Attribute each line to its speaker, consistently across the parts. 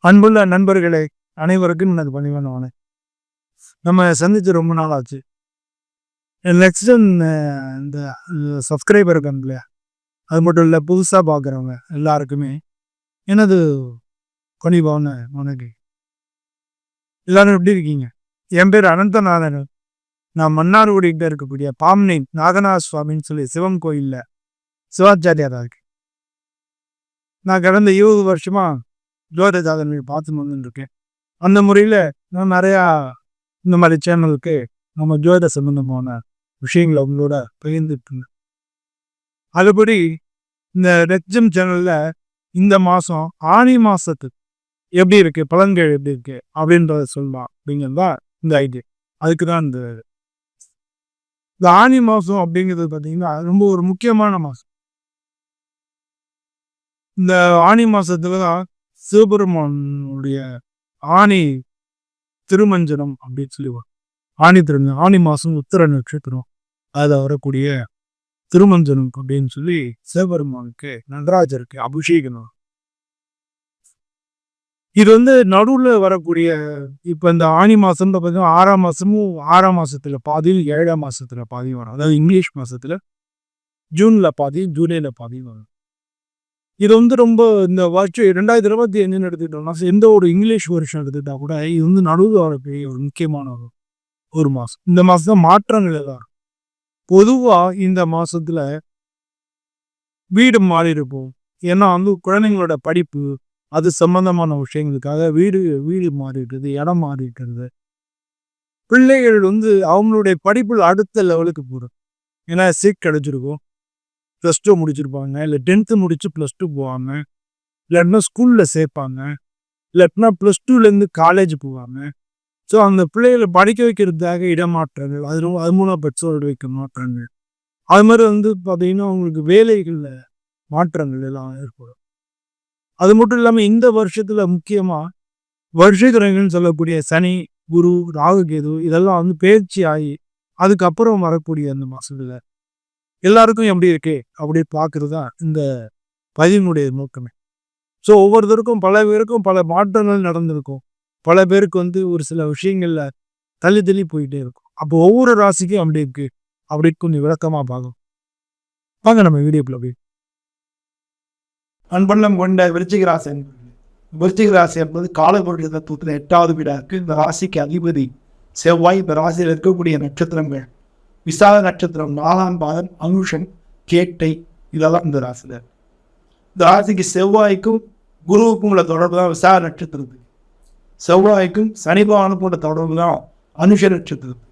Speaker 1: அன்புள்ள நண்பர்களே, அனைவருக்கும் எனது பணிவான வணக்கம். நம்ம சந்திச்சு ரொம்ப நாள் ஆச்சு. நெக்ஸ்ட் இந்த சப்ஸ்கிரைபர் இருக்காங்க இல்லையா, அது மட்டும் இல்லை, புதுசாக பார்க்குறவங்க எல்லாருக்குமே எனது பணிவான வணக்கம். எல்லாரும் எப்படி இருக்கீங்க? என் பேர் அனந்தநாதன். நான் மன்னார்குடிக்கிட்ட இருக்கக்கூடிய பாம்னை நாகநாத சுவாமின்னு சொல்லி சிவன் கோயிலில் சிவாச்சாரியாராக இருக்கு. நான் கடந்த 20 வருஷமா ஜோதிட சாதனை பார்த்து வந்துருக்கேன். அந்த முறையில் நான் நிறையா இந்த மாதிரி சேனலுக்கு நம்ம ஜோதிட சம்பந்தமான விஷயங்களை உங்களோட பகிர்ந்துட்டு இருந்தேன். அதுபடி இந்த ரெக்ஜம் சேனலில் இந்த மாதம் ஆனி மாதத்துக்கு எப்படி இருக்கு, பலன்கள் எப்படி இருக்கு அப்படின்றத சொல்லலாம் அப்படிங்கிறது தான் இந்த ஐடியா. அதுக்கு தான் இந்த ஆனி மாதம் அப்படிங்கிறது பார்த்தீங்கன்னா ரொம்ப ஒரு முக்கியமான மாதம். இந்த ஆனி மாதத்துல தான் சிவபெருமானுடைய ஆணி திருமஞ்சனம் அப்படின்னு சொல்லுவாங்க. ஆணி மாதம் உத்திர நட்சத்திரம் அதில் வரக்கூடிய திருமஞ்சனம் அப்படின்னு சொல்லி சிவபெருமானுக்கு நடராஜருக்கு அபிஷேகம். இது நடுவில் வரக்கூடிய இப்போ இந்த ஆணி மாதம் பார்த்தீங்கன்னா 6ஆம் மாதமும் 6ஆம் மாதத்துல பாதியும் 7ஆம் மாதத்துல பாதியும் வரும். அதாவது இங்கிலீஷ் மாதத்துல ஜூனில் பாதியும் ஜூலையில் பாதியும் வரும். இது ரொம்ப இந்த வருஷம் 2025 எடுத்துக்கிட்டோம்னா எந்த ஒரு இங்கிலீஷ் வருஷம் எடுத்துக்கிட்டா கூட இது நடுவில் வரக்கூடிய ஒரு முக்கியமான ஒரு மாதம். இந்த மாதம் தான் மாற்றங்கள் தான். பொதுவாக இந்த மாதத்துல வீடு மாறி இருப்போம். ஏன்னா குழந்தைங்களோட படிப்பு அது சம்பந்தமான விஷயங்களுக்காக வீடு மாறி இருக்கிறது, இடம் மாறி இருக்கிறது. பிள்ளைகள் அவங்களுடைய படிப்பில் அடுத்த லெவலுக்கு போகிறோம். ஏன்னா சீட் கிடைச்சிருக்கும், +2 முடிச்சிருப்பாங்க, இல்லை 10th முடிச்சு +2 போவாங்க, இல்லாட்டினா ஸ்கூலில் சேர்ப்பாங்க, இல்லாட்டினா +2லேருந்து காலேஜ் போவாங்க. ஸோ அந்த பிள்ளைகளை படிக்க வைக்கிறதுக்காக இடமாற்றங்கள், அது மூலம் பெற்றோர் வைக்க மாற்றங்கள், அது மாதிரி பார்த்தீங்கன்னா அவங்களுக்கு வேலைகளில் மாற்றங்கள் எல்லாம் ஏற்படும். அது மட்டும் இல்லாமல் இந்த வருஷத்தில் முக்கியமாக வருஷக்கிரகங்கள்னு சொல்லக்கூடிய சனி, குரு, ராகு, கேது இதெல்லாம் பயிற்சி ஆகி அதுக்கப்புறம் வரக்கூடிய அந்த மாதத்தில் எல்லாருக்கும் எப்படி இருக்கு அப்படி பார்க்கறது தான் இந்த பதிவினுடைய நோக்கமே. ஸோ ஒவ்வொருத்தருக்கும் பல பேருக்கும் பல மாற்றங்கள் நடந்திருக்கும். பல பேருக்கு ஒரு சில விஷயங்கள்ல தள்ளி போயிட்டே இருக்கும். அப்போ ஒவ்வொரு ராசிக்கும் அப்படி இருக்கு அப்படின்னு கொஞ்சம் விளக்கமா பார்க்கும். வாங்க நம்ம வீடியோக்குள்ள போய்.
Speaker 2: அன்பள்ளம் கொண்ட விருச்சிக ராசி என்பது காலபுருஷ தத்துவத்தில் 8வது வீடா இருக்கு. இந்த ராசிக்கு அதிபதி செவ்வாய். இந்த ராசியில் இருக்கக்கூடிய நட்சத்திரங்கள் விசாக நட்சத்திரம், 4ஆம் பாதம், அனுஷன், கேட்டை, இதெல்லாம் இந்த ராசியில். இந்த ராசிக்கு செவ்வாய்க்கும் குருவுக்கும் உள்ள தொடர்பு தான் விசாக நட்சத்திரத்துக்கு. செவ்வாய்க்கும் சனி பகவானுக்கும் உள்ள தொடர்பு தான் அனுஷ நட்சத்திரத்துக்கு.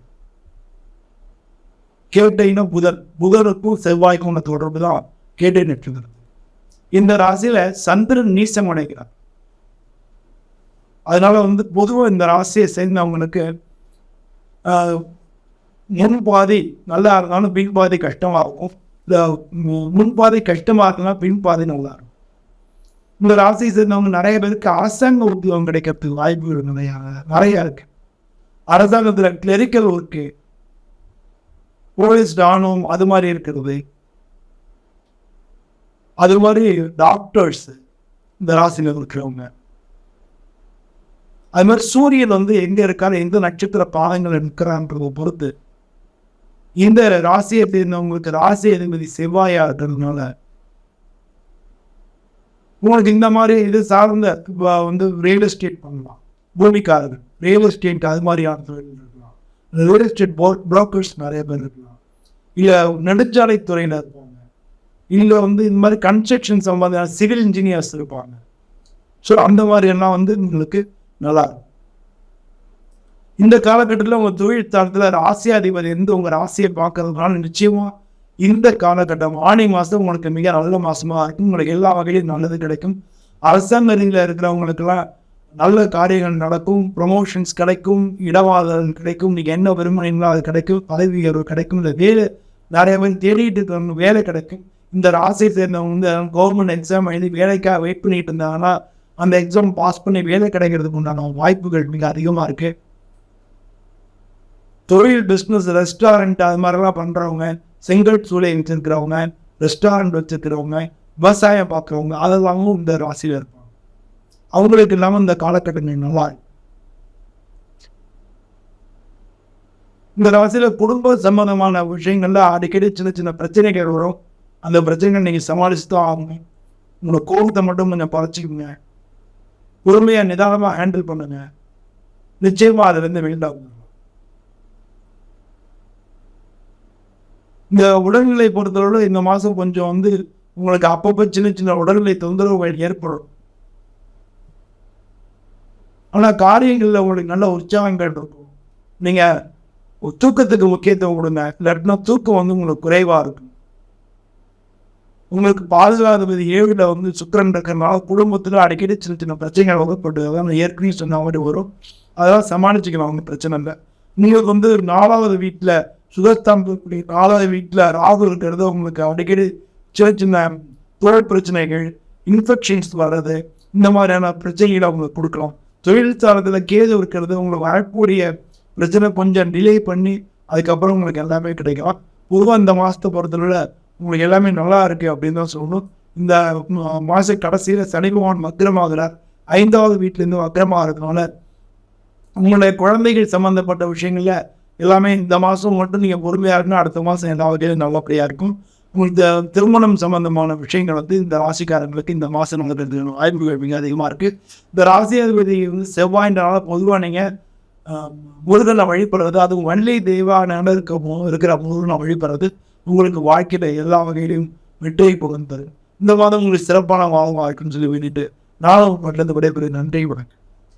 Speaker 2: கேட்டைனா புதனுக்கும் செவ்வாய்க்கும் உள்ள தொடர்பு தான் கேட்டை நட்சத்திரம். இந்த ராசியில சந்திரன் நீசம் அடைகிறார். அதனால பொதுவாக இந்த ராசியை சேர்ந்தவங்களுக்கு முன்பாதி நல்லா இருந்தாலும் பின்பாதி கஷ்டமா இருக்கும். இந்த முன்பாதி கஷ்டமா இருந்தாலும் பின்பாதி நல்லா இருக்கும். இந்த ராசியை சேர்ந்தவங்க நிறைய பேருக்கு அரசாங்க உத்தியோகம் கிடைக்கிறதுக்கு வாய்ப்புகள் நிறைய இருக்கு. அரசாங்கத்துல கிளரிக்கல் ஒர்க்கு, போலீஸ் ராணுவம் அது மாதிரி இருக்கிறது, அது மாதிரி டாக்டர்ஸ் இந்த ராசியில் இருக்கிறவங்க. அது மாதிரி சூரியன் எங்க இருக்காரு, எந்த நட்சத்திர பாதங்கள் இருக்கிறான்றதை பொறுத்து இந்த ராசியை சேர்ந்தவங்களுக்கு ராசி அதிபதி செவ்வாயா இருக்கிறதுனால உங்களுக்கு இந்த மாதிரி இது சார்ந்த ரியல் எஸ்டேட் பண்ணலாம். பூமிக்காரர்கள் ரியல் எஸ்டேட் அது மாதிரியான தொழில் இருக்கலாம். ரியல் எஸ்டேட் புரோக்கர்ஸ் நிறைய பேர் இருக்கலாம். இல்லை நெடுஞ்சாலை துறையில் இருப்பாங்க. இல்லை இந்த மாதிரி கன்ஸ்ட்ரக்ஷன் சம்பந்தமான சிவில் இன்ஜினியர்ஸ் இருப்பாங்க. ஸோ அந்த மாதிரி எல்லாம் உங்களுக்கு நல்லா இருக்கும். இந்த காலகட்டத்தில் உங்கள் தொழில் தளத்தில் ராசியாதிபதி உங்கள் ராசியை பார்க்கறதுனால நிச்சயமாக இந்த காலகட்டம் ஆணி மாதம் உங்களுக்கு மிக நல்ல மாதமாக இருக்கும். உங்களுக்கு எல்லா வகையிலும் நல்லது கிடைக்கும். அரசாங்க ரீதியில் இருக்கிறவங்களுக்கெல்லாம் நல்ல காரியங்கள் நடக்கும், ப்ரொமோஷன்ஸ் கிடைக்கும், இடவாதல் கிடைக்கும், நீங்கள் என்ன விரும்புகிறீங்களோ அது கிடைக்கும், பதவி உயர்வு கிடைக்கும், இந்த வேலை நிறைய பேர் தேடிட்டு இருக்க வேலை கிடைக்கும். இந்த ராசியை சேர்ந்தவங்க கவர்மெண்ட் எக்ஸாம் எழுதி வேலைக்காக வெயிட் பண்ணிட்டு இருந்தாங்கன்னா அந்த எக்ஸாம் பாஸ் பண்ணி வேலை கிடைக்கிறதுக்கு உண்டான வாய்ப்புகள் மிக அதிகமாக இருக்கு. தொழில், பிஸ்னஸ், ரெஸ்டாரண்ட் அது மாதிரிலாம் பண்ணுறவங்க, செங்கல் சூளை வச்சிருக்கிறவங்க, ரெஸ்டாரண்ட் வச்சிருக்கிறவங்க, விவசாயம் பார்க்குறவங்க அதெல்லாம் இந்த ராசியில் இருப்பாங்க. அவங்களுக்கு இல்லாமல் இந்த காலகட்டங்கள் நல்லா இருக்கும். இந்த ராசியில் குடும்ப சம்பந்தமான விஷயங்கள்ல அடிக்கடி சின்ன சின்ன பிரச்சனைகள் வரும். அந்த பிரச்சனைகள் நீங்கள் சமாளித்து தான் ஆகணும். உங்களோட கோபத்தை மட்டும் கொஞ்சம் குறைச்சிக்கோங்க. பொறுமையாக நிதானமாக ஹேண்டில் பண்ணுங்க. நிச்சயமாக அதுலேருந்து வெளியாகும். இந்த உடல்நிலை பொறுத்தவரை இந்த மாதம் கொஞ்சம் உங்களுக்கு அப்பப்போ சின்ன சின்ன உடல்நிலை தொந்தரவுகள் ஏற்படும். ஆனால் காரியங்களில் உங்களுக்கு நல்ல உற்சாகங்கள் இருக்கும். நீங்கள் தூக்கத்துக்கு முக்கியத்துவம் கொடுங்க. இல்லாட்டினா தூக்கம் உங்களுக்கு குறைவாக இருக்கும். உங்களுக்கு பாதுகாப்பு 7ல் சுக்கிரன் இருக்கிறதுனால குடும்பத்தில் அடிக்கடி சின்ன சின்ன பிரச்சனைகள் வகைப்பட்டு அதான் ஏற்கனவே சொன்ன மாதிரி வரும். அதெல்லாம் சமாளிச்சுக்கலாம், அவங்க பிரச்சனை இல்லை. உங்களுக்கு 4வது வீட்டில் சுகஸ்தானத்துக்குரிய 4வது வீட்டில் ராகு இருக்கிறது உங்களுக்கு அடிக்கடி சின்ன சின்ன தொழில் பிரச்சனைகள், இன்ஃபெக்ஷன்ஸ் வர்றது, இந்த மாதிரியான பிரச்சனைகளை அவங்களுக்கு கொடுக்கலாம். தொழில் சாரத்தில் கேது இருக்கிறது உங்களுக்கு வரக்கூடிய பிரச்சனை கொஞ்சம் டிலே பண்ணி அதுக்கப்புறம் உங்களுக்கு எல்லாமே கிடைக்கும். பொதுவாக இந்த மாதத்தை பொறுத்தவரை உங்களுக்கு எல்லாமே நல்லா இருக்குது அப்படின்னு தான் சொல்லணும். இந்த மாத கடைசியில் சனி பகவான் வக்ரமாகிறார். 5வது வீட்டிலேருந்து வக்ரமாக இருக்கிறதுனால உங்களுடைய குழந்தைகள் சம்மந்தப்பட்ட விஷயங்களில் எல்லாமே இந்த மாதம் மட்டும் நீங்கள் பொறுமையாக இருக்குன்னா அடுத்த மாதம் எல்லா வகையிலும் நல்லபடியாக இருக்கும். உங்களுக்கு திருமணம் சம்பந்தமான விஷயங்கள் இந்த ராசிக்காரங்களுக்கு இந்த மாதம் நடக்கிறதுக்கு வாய்ப்புகள் மிக அதிகமாக இருக்குது. இந்த ராசி அதிபதி செவ்வாயின்றனால பொதுவாக நீங்கள் முருகனை வழிபடுறது, அதுவும் வள்ளி தெய்வான இருக்கிற முருகனை வழிபடுறது உங்களுக்கு வாழ்க்கையில் எல்லா வகையிலும் வெற்றியை புகழ்ந்தது. இந்த மாதம் உங்களுக்கு சிறப்பான வாழ்க்கை இருக்குன்னு சொல்லி வேண்டிட்டு நானும் விடைபெறுகிறேன். நன்றி, வணக்கம்.